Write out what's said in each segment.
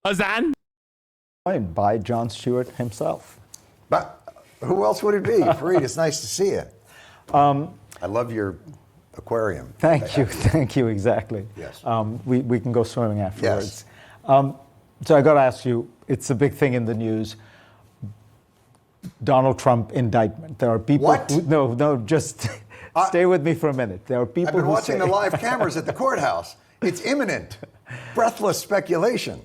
Hasan? By Jon Stewart himself. But who else would it be? Fareed, it's nice to see you. I love your aquarium. Thank you, exactly. Yes. We can go swimming afterwards. Yes. So I got to ask you, it's a big thing in the news, Donald Trump indictment. There are people What? Just stay with me for a minute. There are people I've been who watching the live cameras at the courthouse. It's imminent. Breathless speculation.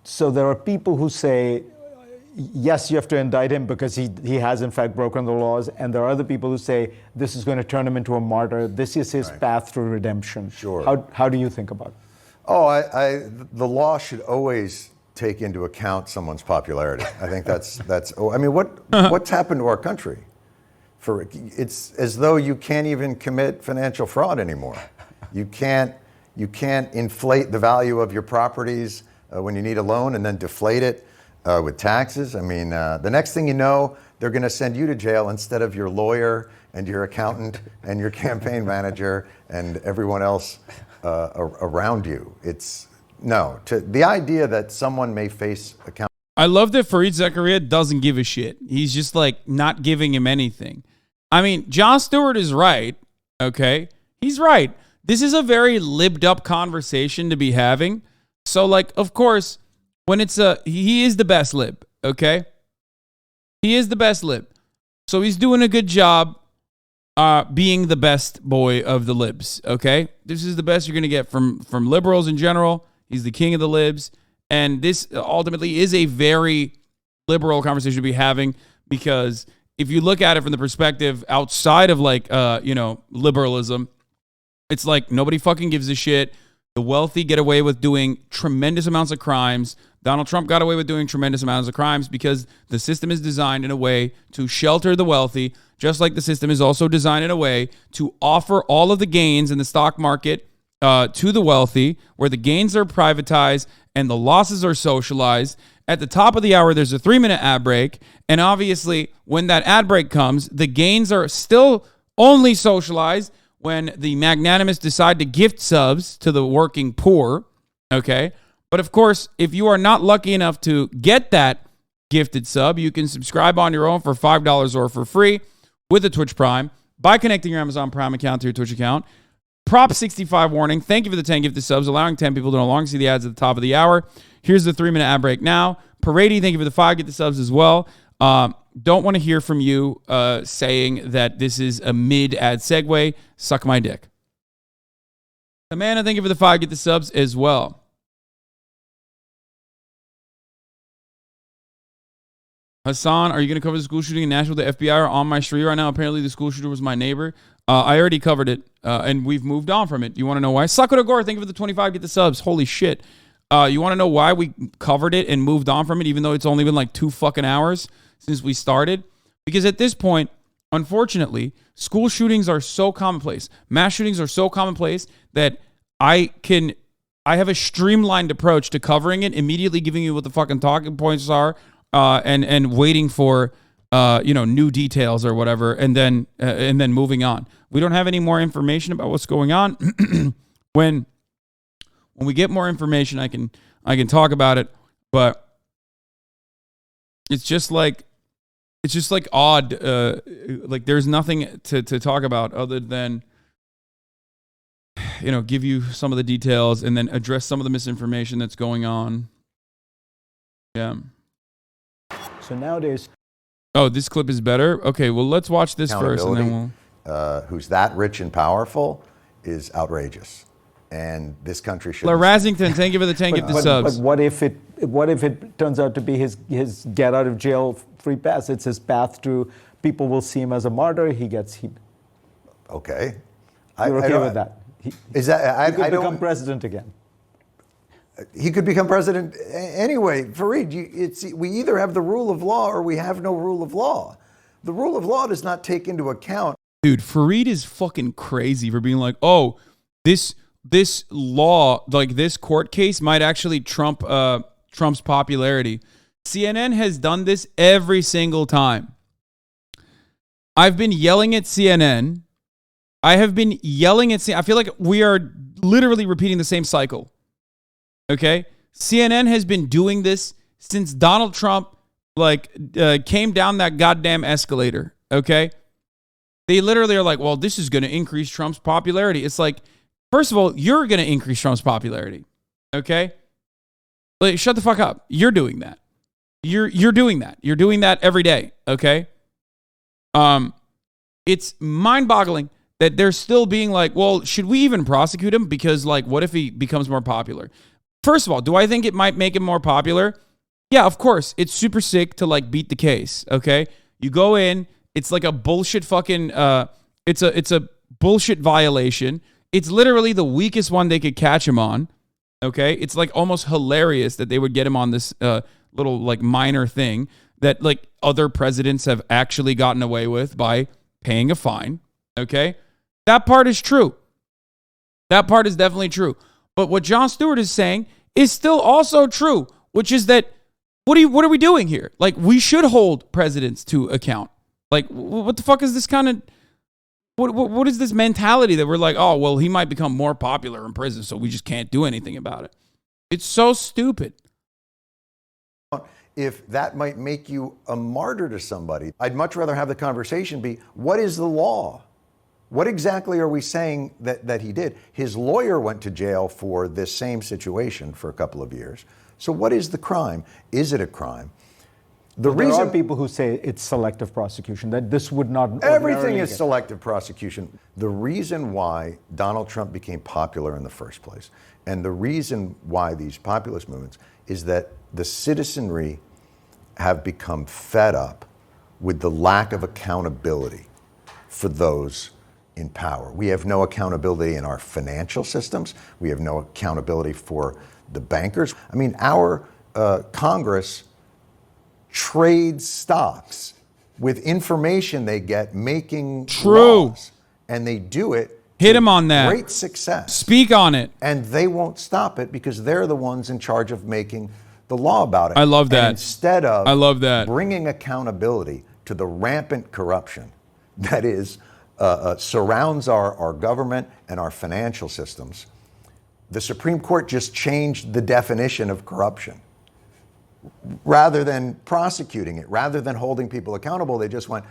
So there are people who say, yes, you have to indict him because he has in fact broken the laws. And there are other people who say this is going to turn him into a martyr. This is his path to redemption. Sure. How do you think about it? Oh, the law should always take into account someone's popularity. I think that's. I mean, what's happened to our country? It's as though you can't even commit financial fraud anymore. You can't inflate the value of your properties when you need a loan and then deflate it with taxes. I mean, the next thing you know, they're going to send you to jail instead of your lawyer and your accountant and your campaign manager and everyone else around you. The idea that someone may face accountability. I love that Fareed Zakaria doesn't give a shit. He's just like not giving him anything. I mean, Jon Stewart is right, okay? He's right. This is a very libbed up conversation to be having. So, like, of course, when he is the best lib, okay? He is the best lib. So he's doing a good job being the best boy of the libs, okay? This is the best you're going to get from liberals in general. He's the king of the libs. And this ultimately is a very liberal conversation to be having because if you look at it from the perspective outside of like, liberalism, it's like nobody fucking gives a shit. The wealthy get away with doing tremendous amounts of crimes. Donald Trump got away with doing tremendous amounts of crimes because the system is designed in a way to shelter the wealthy, just like the system is also designed in a way to offer all of the gains in the stock market to the wealthy, where the gains are privatized and the losses are socialized. At the top of the hour, there's a 3-minute ad break. And obviously, when that ad break comes, the gains are still only socialized when the magnanimous decide to gift subs to the working poor, okay? But of course, if you are not lucky enough to get that gifted sub, you can subscribe on your own for $5 or for free with a Twitch Prime by connecting your Amazon Prime account to your Twitch account. Prop 65 warning. Thank you for the 10 gifted subs, allowing 10 people to no longer see the ads at the top of the hour. Here's the 3-minute ad break now. Parady, thank you for the 5 gifted subs as well. Don't want to hear from you saying that this is a mid-ad segue. Suck my dick. Amanda, thank you for the 5 gifted subs as well. Hasan, are you going to cover the school shooting in Nashville? The FBI are on my street right now. Apparently, the school shooter was my neighbor. I already covered it, and we've moved on from it. You want to know why? Sakura Gore, thank you for the 25 get the subs. Holy shit. You want to know why we covered it and moved on from it, even though it's only been like 2 fucking hours since we started? Because at this point, unfortunately, school shootings are so commonplace. Mass shootings are so commonplace that I have a streamlined approach to covering it, immediately giving you what the fucking talking points are, and waiting for new details or whatever, and then moving on. We don't have any more information about what's going on. When we get more information, I can talk about it, but it's just like odd. Like there's nothing to talk about other than give you some of the details and then address some of the misinformation that's going on. Yeah. So nowadays, oh, this clip is better. Okay, well let's watch this first, and then we'll. Who's that rich and powerful is outrageous, and this country should. Rasington, thank you for the 10 gifted subs. But what if it turns out to be his get out of jail free pass? It's his path to people will see him as a martyr. Okay. You're okay with that? He could become president again. He could become president anyway. Fareed, we either have the rule of law or we have no rule of law. The rule of law does not take into account. Dude, Fareed is fucking crazy for being like, oh, this law, like this court case might actually trump Trump's popularity. CNN has done this every single time. I've been yelling at CNN. I have been yelling at CNN. I feel like we are literally repeating the same cycle. Okay? CNN has been doing this since Donald Trump came down that goddamn escalator. Okay? They literally are like, well, this is going to increase Trump's popularity. It's like, first of all, you're going to increase Trump's popularity. Okay? Like, shut the fuck up. You're doing that. You're doing that. You're doing that every day. Okay? It's mind-boggling that they're still being like, well, should we even prosecute him? Because, like, what if he becomes more popular? First of all, do I think it might make him more popular? Yeah, of course. It's super sick to, like, beat the case, okay? You go in, it's like a bullshit fucking, it's a bullshit violation. It's literally the weakest one they could catch him on, okay? It's, like, almost hilarious that they would get him on this little, like, minor thing that, like, other presidents have actually gotten away with by paying a fine, okay? That part is true. That part is definitely true. But what Jon Stewart is saying is still also true, which is that what are we doing here? Like, we should hold presidents to account. Like, what the fuck is this kind of what is this mentality that we're like, oh, well, he might become more popular in prison, so we just can't do anything about it. It's so stupid. If that might make you a martyr to somebody, I'd much rather have the conversation be, what is the law? What exactly are we saying that he did? His lawyer went to jail for this same situation for a couple of years. So what is the crime? Is it a crime? There are people who say it's selective prosecution, that this would not... Everything is selective prosecution. The reason why Donald Trump became popular in the first place, and the reason why these populist movements, is that the citizenry have become fed up with the lack of accountability for those in power. We have no accountability in our financial systems. We have no accountability for the bankers. I mean, our Congress trades stocks with information they get making laws, and they do it. Hit him on that. Great success. Speak on it. And they won't stop it because they're the ones in charge of making the law about it. I love that. And instead of I love that. bringing accountability to the rampant corruption that is surrounds our government and our financial systems, the Supreme Court just changed the definition of corruption. Rather than prosecuting it, rather than holding people accountable, they just went,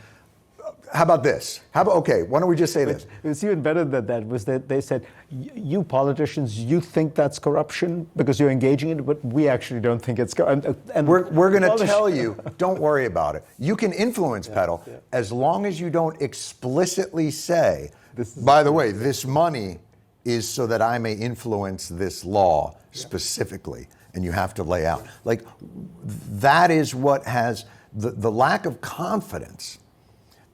how about this? Okay, why don't we just say this? It's even better than that, was that they said, you politicians, you think that's corruption because you're engaging in it, but we actually don't think it's corruption. And we're going to tell you, don't worry about it. You can influence peddle as long as you don't explicitly say, by the way, this money is so that I may influence this law specifically. And you have to lay out. Like, that is what has the lack of confidence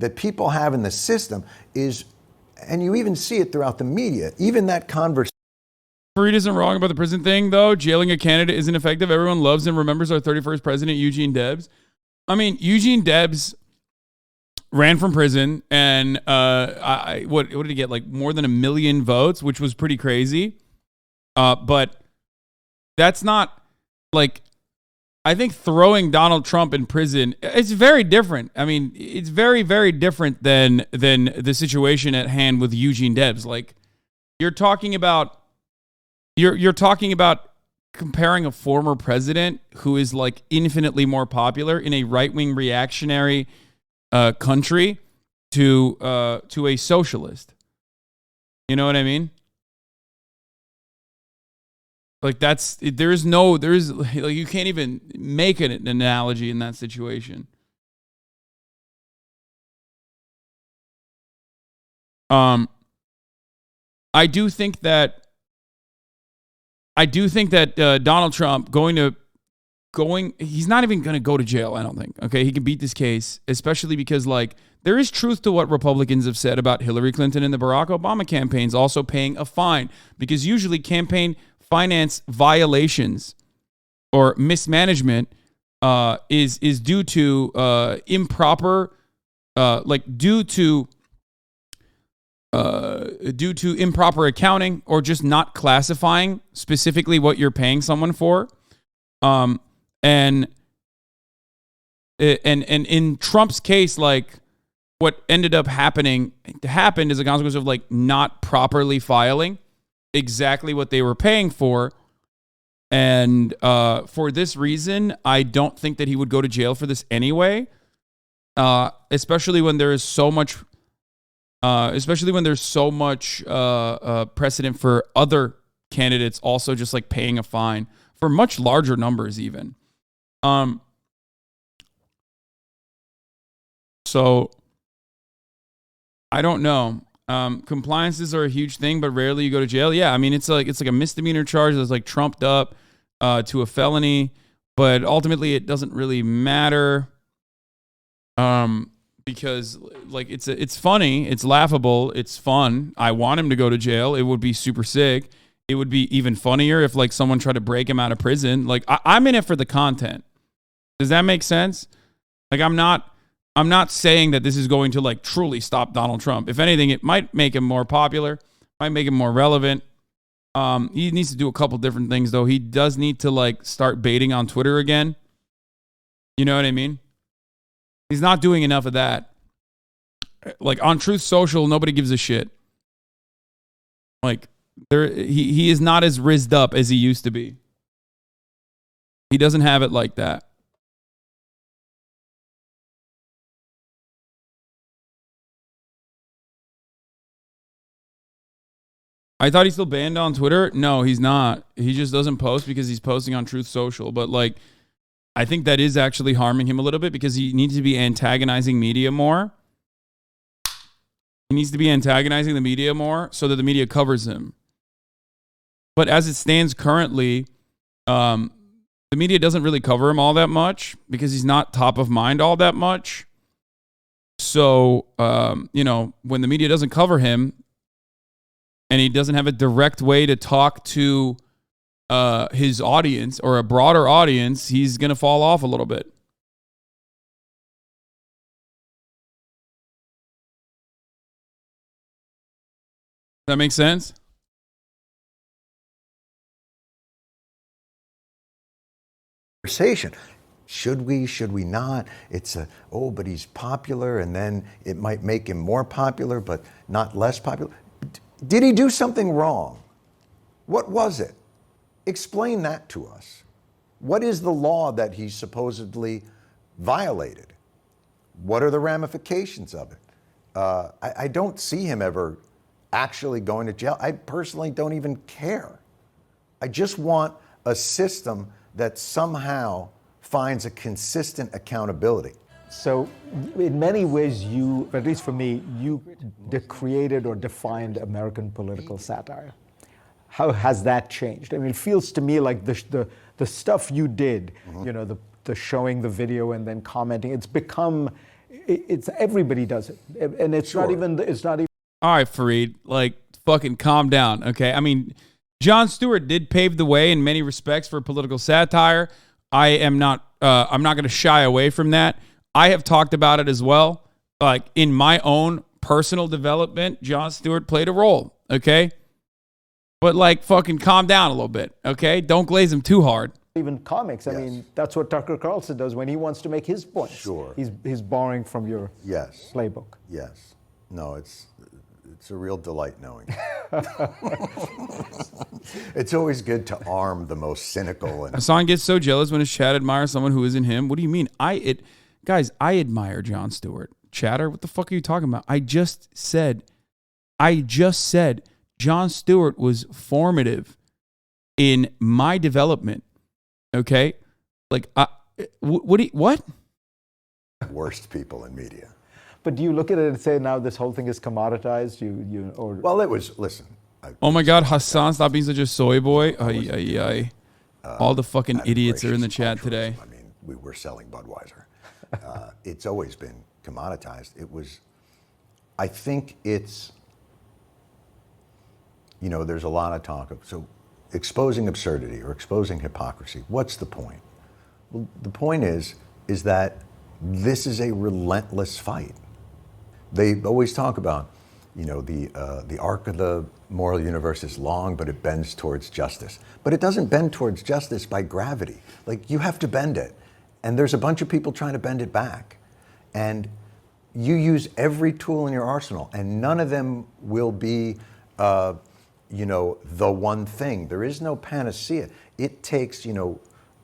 that people have in the system is, and you even see it throughout the media, even that conversation. Fareed isn't wrong about the prison thing, though. Jailing a candidate isn't effective. Everyone loves and remembers our 31st president, Eugene Debs. I mean, Eugene Debs ran from prison, and what did he get? Like more than 1 million votes, which was pretty crazy. But that's not, like, I think throwing Donald Trump in prison, it's very different. I mean, it's very, very different than the situation at hand with Eugene Debs. Like, you're talking about comparing a former president who is, like, infinitely more popular in a right-wing reactionary country to a socialist. You know what I mean? Like, you can't even make an analogy in that situation. I do think that Donald Trump he's not even going to go to jail, I don't think. Okay, he can beat this case, especially because, like, there is truth to what Republicans have said about Hillary Clinton and the Barack Obama campaigns also paying a fine, because usually campaign finance violations or mismanagement is due to improper accounting, or just not classifying specifically what you're paying someone for. And in Trump's case, like, what ended up happened as a consequence of, like, not properly filing. exactly what they were paying for. And for this reason, I don't think that he would go to jail for this anyway. Especially when there is so much precedent for other candidates also just like paying a fine for much larger numbers even. So I don't know. Compliances are a huge thing, but rarely you go to jail. Yeah, I mean it's like a misdemeanor charge that's like trumped up to a felony, but ultimately it doesn't really matter. Because like it's funny, it's laughable, it's fun. I want him to go to jail. It would be super sick. It would be even funnier if like someone tried to break him out of prison. Like I'm in it for the content. Does that make sense? Like I'm not saying that this is going to like truly stop Donald Trump. If anything, it might make him more popular, might make him more relevant. He needs to do a couple different things though. He does need to like start baiting on Twitter again. You know what I mean? He's not doing enough of that. Like on Truth Social, nobody gives a shit. Like he is not as rizzed up as he used to be. He doesn't have it like that. I thought he's still banned on Twitter. No, he's not. He just doesn't post because he's posting on Truth Social. But like, I think that is actually harming him a little bit because he needs to be antagonizing media more. He needs to be antagonizing the media more so that the media covers him. But as it stands currently, the media doesn't really cover him all that much because he's not top of mind all that much. So, when the media doesn't cover him and he doesn't have a direct way to talk to his audience or a broader audience, he's going to fall off a little bit. Does that make sense? Conversation. Should we not? It's but he's popular, and then it might make him more popular, but not less popular. Did he do something wrong? What was it? Explain that to us. What is the law that he supposedly violated? What are the ramifications of it? I don't see him ever actually going to jail. I personally don't even care. I just want a system that somehow finds a consistent accountability. So in many ways, at least for me, you created or defined American political satire. How has that changed? I mean, it feels to me like the stuff you did, the showing the video and then commenting, it's become, everybody does it. And it's not even. All right, Fareed, like fucking calm down, okay? I mean, Jon Stewart did pave the way in many respects for political satire. I'm not going to shy away from that. I have talked about it as well. Like in my own personal development, Jon Stewart played a role, okay? But like fucking calm down a little bit, okay? Don't glaze him too hard. Even comics. I mean, that's what Tucker Carlson does when he wants to make his points. Sure. He's borrowing from your playbook. Yes. No, it's a real delight knowing. It's always good to arm the most cynical. And Hasan gets so jealous when his chat admires someone who isn't him. What do you mean? Guys, I admire Jon Stewart. Chatter, what the fuck are you talking about? I just said Jon Stewart was formative in my development. Okay? Like, what? Worst people in media. But do you look at it and say, now this whole thing is commoditized? Well, it was, listen. Oh my God, Hasan, stop being such a soy boy. All the fucking idiots are in the chat today. I mean, we were selling Budweiser. It's always been commoditized. I think it's, there's a lot of talk of, so exposing absurdity or exposing hypocrisy. What's the point? Well, the point is that this is a relentless fight. They always talk about, the arc of the moral universe is long, but it bends towards justice. But it doesn't bend towards justice by gravity. Like, you have to bend it. And there's a bunch of people trying to bend it back. And you use every tool in your arsenal, and none of them will be, the one thing. There is no panacea. It takes,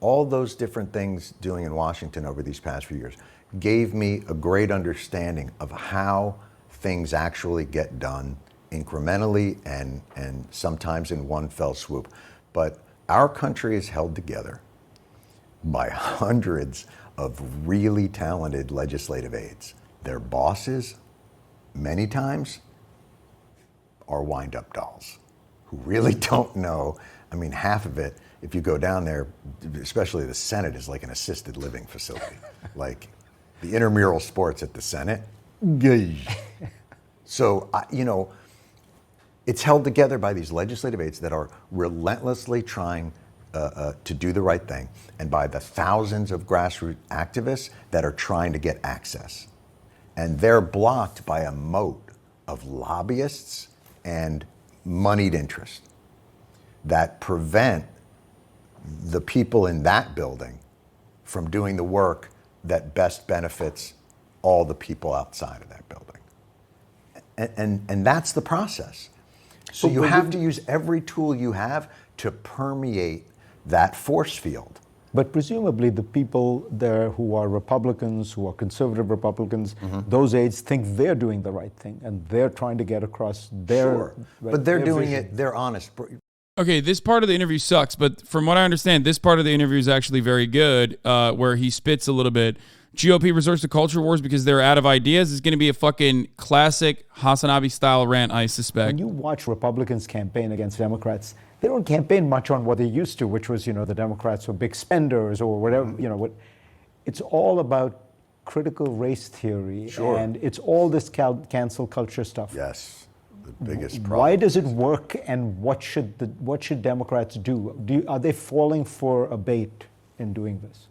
all those different things doing in Washington over these past few years gave me a great understanding of how things actually get done incrementally and sometimes in one fell swoop. But our country is held together by hundreds of really talented legislative aides. Their bosses, many times, are wind-up dolls who really don't know. I mean, half of it, if you go down there, especially the Senate, is like an assisted living facility. Like the intramural sports at the Senate. So, it's held together by these legislative aides that are relentlessly trying to do the right thing, and by the thousands of grassroots activists that are trying to get access. And they're blocked by a moat of lobbyists and moneyed interest that prevent the people in that building from doing the work that best benefits all the people outside of that building. And that's the process. So you have to use every tool you have to permeate that force field. But presumably the people there who are Republicans, who are conservative Republicans, those aides think they're doing the right thing and they're trying to get across their... Sure. But they're doing it, they're honest. Okay, this part of the interview sucks, but from what I understand, this part of the interview is actually very good, where he spits a little bit. GOP resorts to culture wars because they're out of ideas. It's going to be a fucking classic HasanAbi style rant, I suspect. When you watch Republicans campaign against Democrats, they don't campaign much on what they used to, which was, the Democrats were big spenders or whatever, It's all about critical race theory. Sure. And it's all this cancel culture stuff. Yes, the biggest problem. Why does it work, and what should Democrats do? Are they falling for a bait in doing this?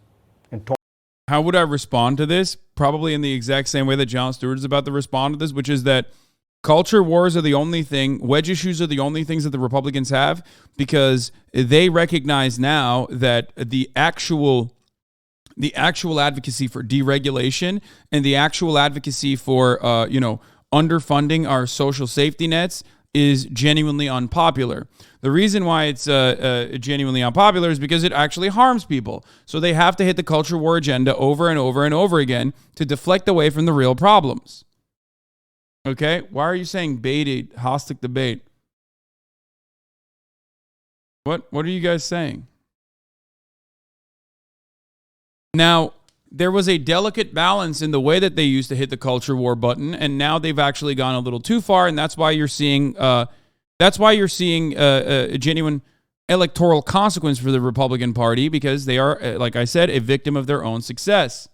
How would I respond to this? Probably in the exact same way that Jon Stewart is about to respond to this, which is that culture wars are the only thing, wedge issues are the only things that the Republicans have, because they recognize now that the actual advocacy for deregulation and the actual advocacy for, underfunding our social safety nets is genuinely unpopular. The reason why it's genuinely unpopular is because it actually harms people. So they have to hit the culture war agenda over and over and over again to deflect away from the real problems. Okay? Why are you saying baited, hostic debate? What are you guys saying? Now, there was a delicate balance in the way that they used to hit the culture war button, and now they've actually gone a little too far, and that's why you're seeing a genuine electoral consequence for the Republican Party, because they are, like I said, a victim of their own success.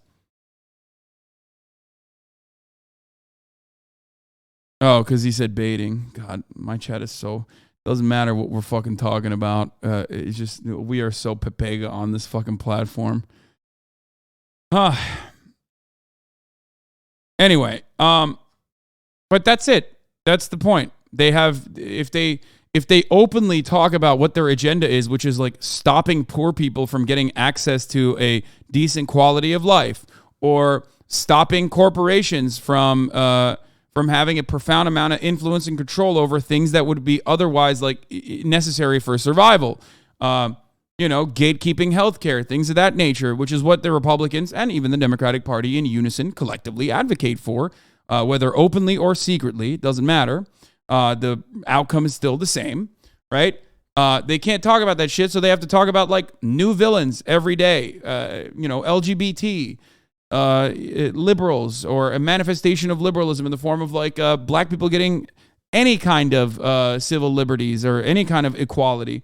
Oh, because he said baiting. God, my chat is so... Doesn't matter what we're fucking talking about. It's just, we are so pepega on this fucking platform. Anyway, but that's it. That's the point. They have, if they openly talk about what their agenda is, which is like stopping poor people from getting access to a decent quality of life, or stopping corporations from having a profound amount of influence and control over things that would be otherwise like necessary for survival. Gatekeeping healthcare, things of that nature, which is what the Republicans and even the Democratic Party in unison collectively advocate for, whether openly or secretly, it doesn't matter. The outcome is still the same, right? They can't talk about that shit, so they have to talk about like new villains every day, LGBT, liberals, or a manifestation of liberalism in the form of like black people getting any kind of civil liberties or any kind of equality.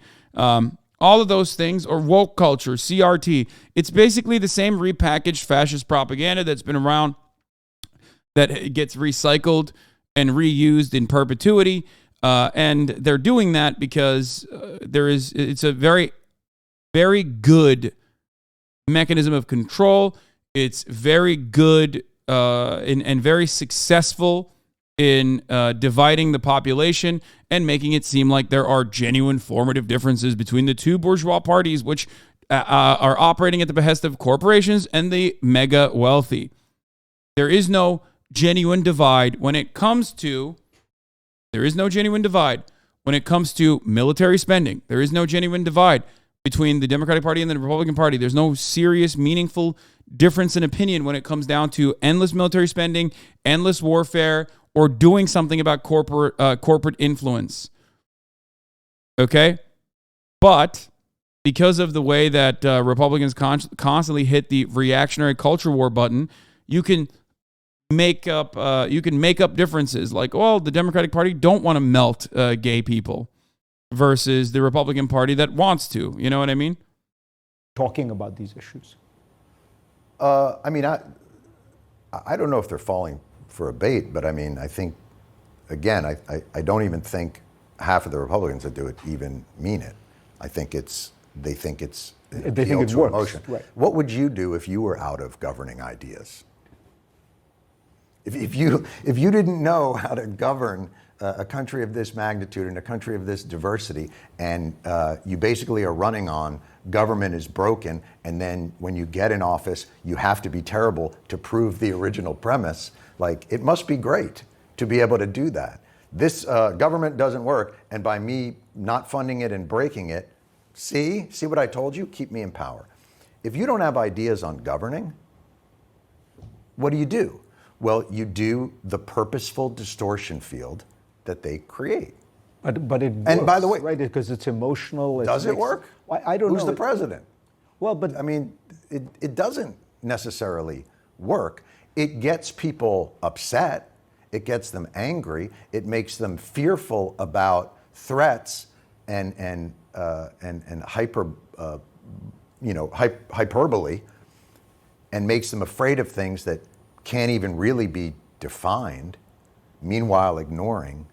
All of those things, or woke culture, CRT. It's basically the same repackaged fascist propaganda that's been around, that gets recycled and reused in perpetuity. And they're doing that because it's a very, very good mechanism of control. It's very good and very successful in dividing the population and making it seem like there are genuine formative differences between the two bourgeois parties, which are operating at the behest of corporations and the mega wealthy. There is no genuine divide when it comes to when it comes to military spending. There is no genuine divide between the Democratic Party and the Republican Party. There's no serious, meaningful difference in opinion when it comes down to endless military spending, endless warfare, or doing something about corporate influence. Okay? But because of the way that Republicans constantly hit the reactionary culture war button, you can make up differences. Like, well, the Democratic Party don't want to melt gay people versus the Republican Party that wants to. You know what I mean? Talking about these issues. I mean, I don't know if they're falling for a bait, but I mean, I think, again, I don't even think half of the Republicans that do it even mean it. I think they think it works. Emotion. Right. What would you do if you were out of governing ideas? If you didn't know how to govern a country of this magnitude and a country of this diversity, and you basically are running on government is broken, and then when you get in office, you have to be terrible to prove the original premise, like, it must be great to be able to do that. This government doesn't work, and by me not funding it and breaking it, see what I told you? Keep me in power. If you don't have ideas on governing, what do? Well, you do the purposeful distortion field that they create. But it works, and by the way, right? Because it's emotional. Does it work? I don't know. Who's the president? Well, but I mean, it doesn't necessarily work. It gets people upset. It gets them angry. It makes them fearful about threats and hyperbole, and makes them afraid of things that can't even really be defined. Meanwhile, ignoring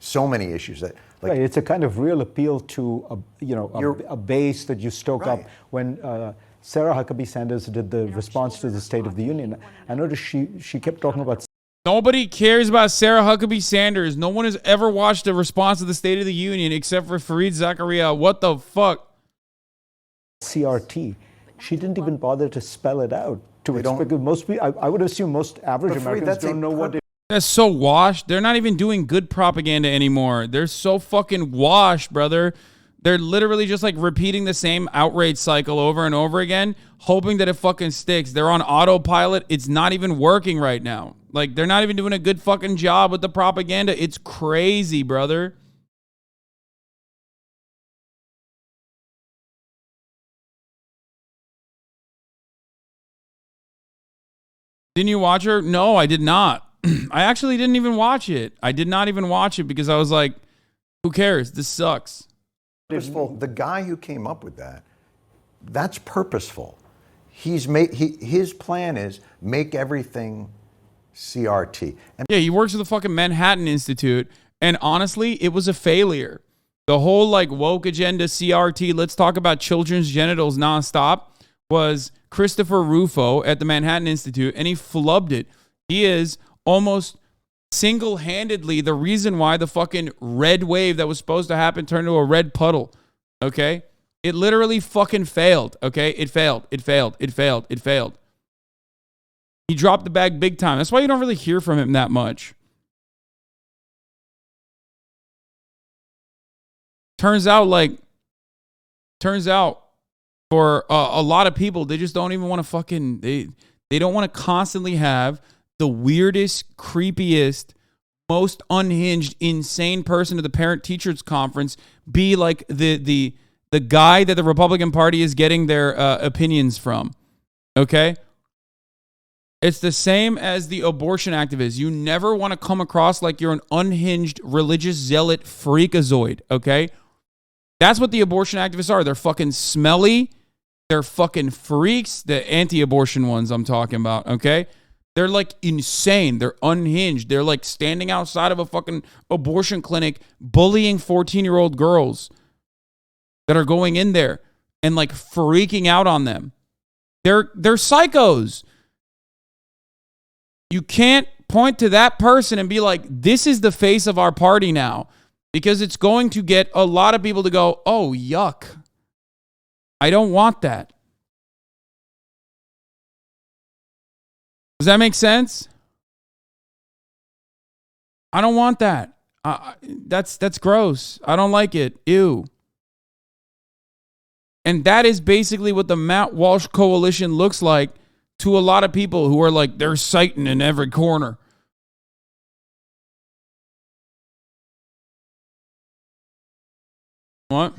so many issues that, like, right, it's a kind of real appeal to a base that you stoke up. Right. When Sarah Huckabee Sanders did the response to the State of the Union, I noticed she kept talking about Nobody cares about Sarah Huckabee Sanders. No one has ever watched a response to the State of the Union except for Fareed Zakaria. What the fuck? CRT. She didn't even bother to spell it out to it, because most people, I would assume most average Americans don't know what it. That's so washed. They're not even doing good propaganda anymore. They're so fucking washed, brother. They're literally just like repeating the same outrage cycle over and over again, hoping that it fucking sticks. They're on autopilot. It's not even working right now. Like, they're not even doing a good fucking job with the propaganda. It's crazy, brother. Didn't you watch her? No, I did not. I actually didn't even watch it. I did not even watch it because I was like, who cares? This sucks. Purposeful. The guy who came up with that's purposeful. His plan is make everything CRT. And yeah, he works at the fucking Manhattan Institute, and honestly, it was a failure. The whole like woke agenda CRT, let's talk about children's genitals nonstop, was Christopher Rufo at the Manhattan Institute, and he flubbed it. He is almost single-handedly the reason why the fucking red wave that was supposed to happen turned into a red puddle, okay? It literally fucking failed, okay? It failed. He dropped the bag big time. That's why you don't really hear from him that much. Turns out for a lot of people, they just don't even want to fucking, they don't want to constantly have the weirdest, creepiest, most unhinged, insane person at the parent-teachers conference be like the guy that the Republican Party is getting their opinions from, okay? It's the same as the abortion activists. You never want to come across like you're an unhinged religious zealot freakazoid, okay? That's what the abortion activists are. They're fucking smelly. They're fucking freaks. The anti-abortion ones I'm talking about, okay? They're like insane. They're unhinged. They're like standing outside of a fucking abortion clinic bullying 14-year-old girls that are going in there and like freaking out on them. They're psychos. You can't point to that person and be like, this is the face of our party now, because it's going to get a lot of people to go, oh, yuck. I don't want that. Does that make sense? I don't want that. That's gross. I don't like it. Ew. And that is basically what the Matt Walsh coalition looks like to a lot of people who are like, there's Satan in every corner. What?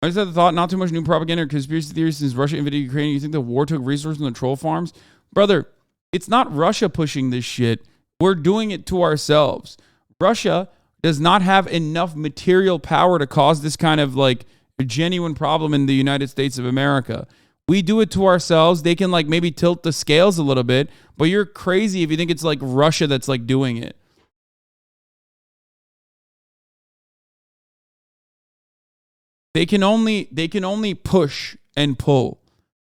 I just had the thought, not too much new propaganda or conspiracy theories since Russia invaded Ukraine. You think the war took resources from the troll farms? Brother, it's not Russia pushing this shit. We're doing it to ourselves. Russia does not have enough material power to cause this kind of like a genuine problem in the United States of America. We do it to ourselves. They can like maybe tilt the scales a little bit, but you're crazy if you think it's like Russia that's like doing it. They can only push and pull.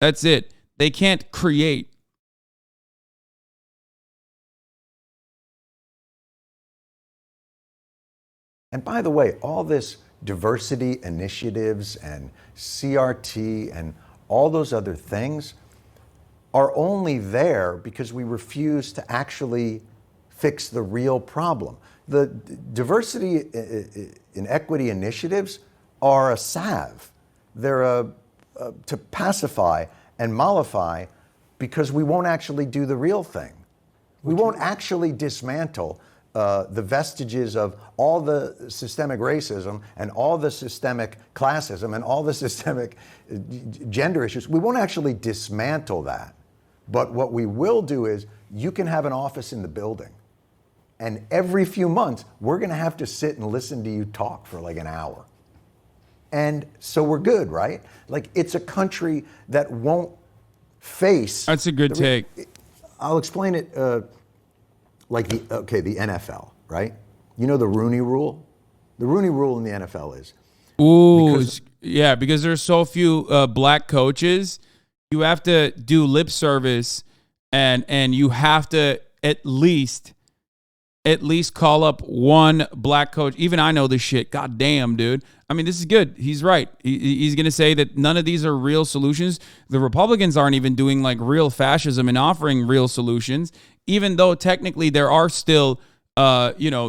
That's it. They can't create. And by the way, all this diversity initiatives and CRT and all those other things are only there because we refuse to actually fix the real problem. The diversity and equity initiatives are a salve. They're to pacify and mollify because we won't actually do the real thing. We won't actually dismantle the vestiges of all the systemic racism and all the systemic classism and all the systemic gender issues. We won't actually dismantle that. But what we will do is you can have an office in the building. And every few months, we're going to have to sit and listen to you talk for like an hour. And so we're good, right? Like, it's a country that won't face... That's a good take. I'll explain it like the NFL, right? You know the Rooney Rule? The Rooney Rule in the NFL is... because there's so few black coaches, you have to do lip service and you have to at least call up one black coach. Even I know this shit. God damn, dude. I mean, this is good. He's right. He's going to say that none of these are real solutions. The Republicans aren't even doing like real fascism and offering real solutions, even though technically there are still,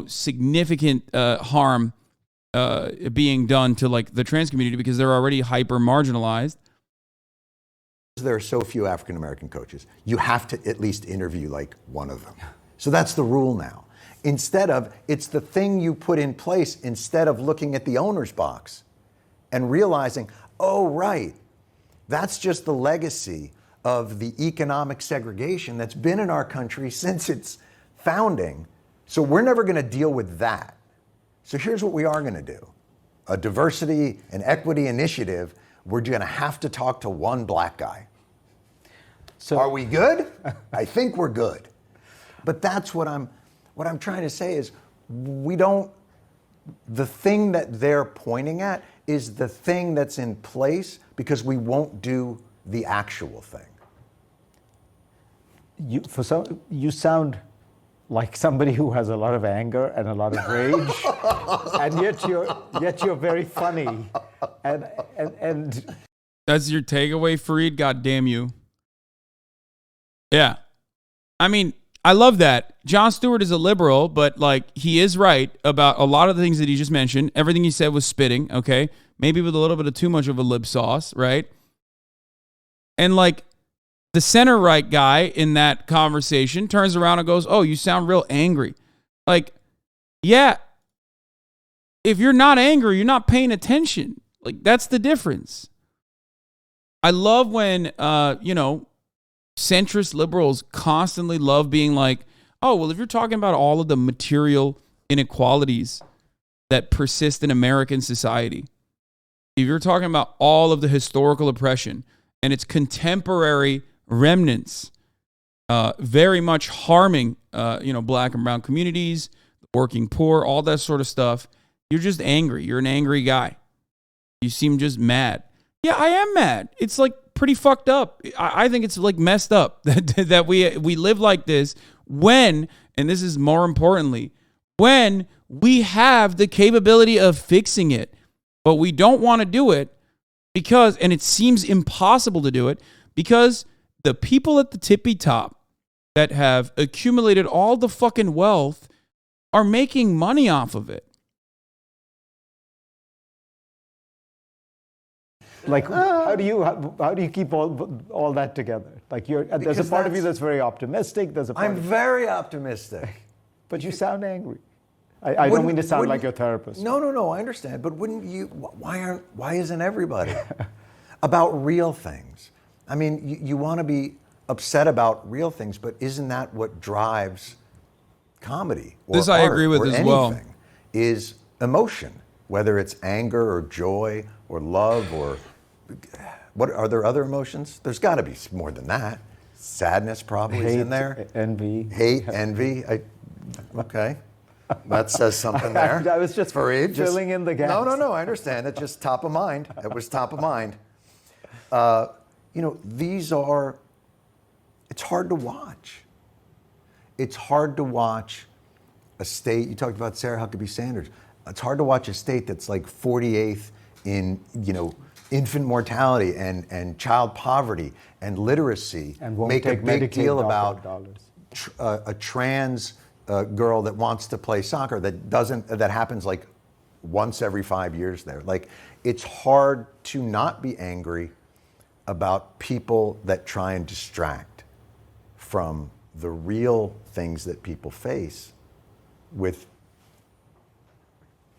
significant harm being done to like the trans community because they're already hyper marginalized. There are so few African-American coaches. You have to at least interview like one of them. So that's the rule now. Instead of, it's the thing you put in place instead of looking at the owner's box and realizing, oh, right, that's just the legacy of the economic segregation that's been in our country since its founding. So we're never going to deal with that. So here's what we are going to do. A diversity and equity initiative, we're going to have to talk to one black guy. So are we good? I think we're good. But that's what I'm trying to say is the thing that they're pointing at is the thing that's in place because we won't do the actual thing. You sound like somebody who has a lot of anger and a lot of rage, and yet you're very funny. And that's your takeaway, Fareed? God damn you. Yeah. I mean, I love that. Jon Stewart is a liberal, but like he is right about a lot of the things that he just mentioned. Everything he said was spitting, okay? Maybe with a little bit of too much of a lip sauce, right? And like the center right guy in that conversation turns around and goes, "Oh, you sound real angry." Like, yeah. If you're not angry, you're not paying attention. Like that's the difference. I love when centrist liberals constantly love being like, oh, well, if you're talking about all of the material inequalities that persist in American society, if you're talking about all of the historical oppression and its contemporary remnants very much harming, black and brown communities, working poor, all that sort of stuff, you're just angry. You're an angry guy. You seem just mad. Yeah, I am mad. It's like pretty fucked up. I think it's like messed up that we live like this when, and this is more importantly, when we have the capability of fixing it, but we don't want to do it because, and it seems impossible to do it because the people at the tippy top that have accumulated all the fucking wealth are making money off of it. Like, how do you keep all that together? Like, there's a part of you that's very optimistic. There's a part I'm very optimistic. but you sound angry. I don't mean to sound like your therapist. No, I understand. But wouldn't you? Why isn't everybody about real things? I mean, you want to be upset about real things, but isn't that what drives comedy? Or This I art agree with or as anything, well. Is emotion, whether it's anger or joy or love or what are there other emotions? There's got to be more than that. Sadness probably is in there. Envy. Hate, envy. Okay. That says something there. I was just filling in the gaps. No, I understand. It's just top of mind. It was top of mind. These are, it's hard to watch. It's hard to watch a state, you talked about Sarah Huckabee Sanders. It's hard to watch a state that's like 48th in, infant mortality and child poverty and literacy. And won't make a take big Medicaid deal about dollars. a trans girl that wants to play soccer that happens like once every 5 years there. Like, it's hard to not be angry about people that try and distract from the real things that people face with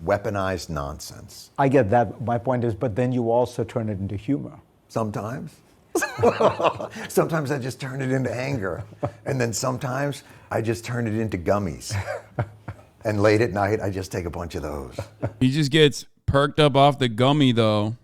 weaponized nonsense. I get that. My point is, but then you also turn it into humor. Sometimes. Sometimes I just turn it into anger. And then sometimes I just turn it into gummies. And late at night, I just take a bunch of those. He just gets perked up off the gummy, though.